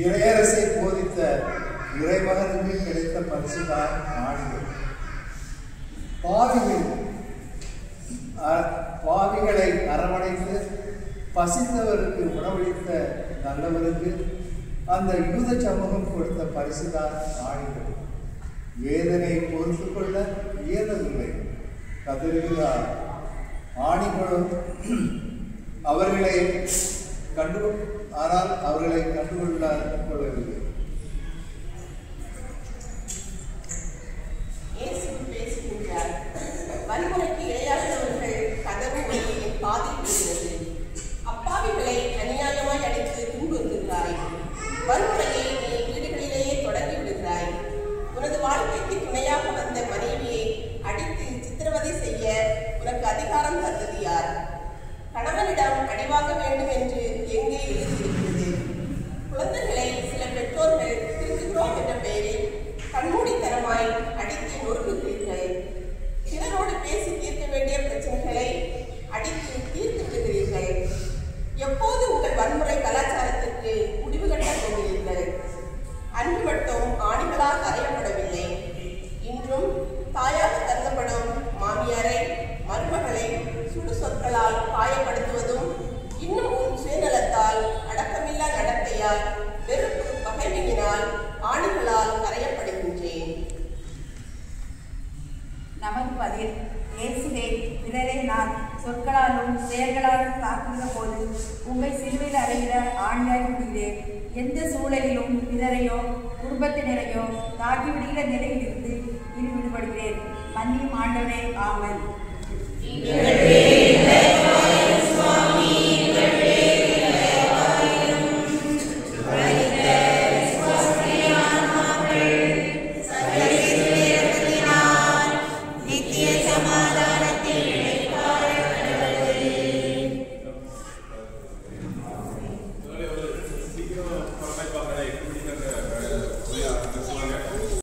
இறையரசை போதித்த இறைமகனுக்கு கிடைத்த பரிசுதான் ஆணிகள். பாவிகளை அரவணைத்து பசித்தவருக்கு உணவளித்த நல்லவருக்கு அந்த யூத சமூகம் கொடுத்த பரிசுதான் ஆணிகள். வேதனை பொறுத்து கொள்ள இயலவில்லை, கதறுகிறார். ஆணிகளும் அவர்களை ஆனால் அவர்களை கண்டுகொள்ளவில்லை. வன்முறைக்கு இரையாகிறவர்கள் கதவு வழியை பாதிக்கிறது. அப்பாவிகளை அநியாயமாய் அடித்து துன்புறுத்துகிறாய். வன்முறையை நீ வீடுகளிலேயே தொடங்கி விடுகிறாய். உனது வாழ்க்கைக்கு துணையாக வந்த மனைவியை அடித்து சித்திரவதை செய்ய உனக்கு அதிகாரம் தந்தது யார்? கணவனிடம் அடிவாங்க வேண்டும் என்று எங்கே எழுதியிருக்கிறது? குழந்தைகளை சில பெற்றோர்கள் திருத்துகிறோம் என்ற பெயரில் கண்மூடித்தனமாய் அடித்து நொறுக்குகிறீர்கள். பிறரோடு பேசி தீர்க்க வேண்டிய பிரச்சனைகளை அடித்து தீர்த்து விடுகிறீர்கள். எப்போது உங்கள் வன்முறை கலாச்சாரத்திற்கு முடிவு கட்டப் போகிறீர்கள்? அன்று மட்டும் ஆணிகளால் அறையப்படவில்லை, இன்றும் தாயாக கருதப்படும் மாமியாரை மருமகளை சுடு சொற்களால் காயப்படுத்துவதும், இன்னும் உன் சுயநலத்தால் அடக்கமில்லா நடத்தையால் வெறுப்பு பகைமையினால் ஆணிகளால் அறையப்படுகின்றேன். நமது பதில்: இயேசுவே, பிறரை நான் சொற்களாலும் செயல்களாலும் தாக்குகிற போது உங்களை சிலுவையில் அறைகிற ஆணியாகி விடுகிறேன். எந்த சூழலிலும் பிறரையோ குடும்பத்தினரையோ தாக்கிவிடுகிற நிலையில் இருந்து விடுபடுகிறேன். மன்னியும் ஆண்டவரே. ஆமென்.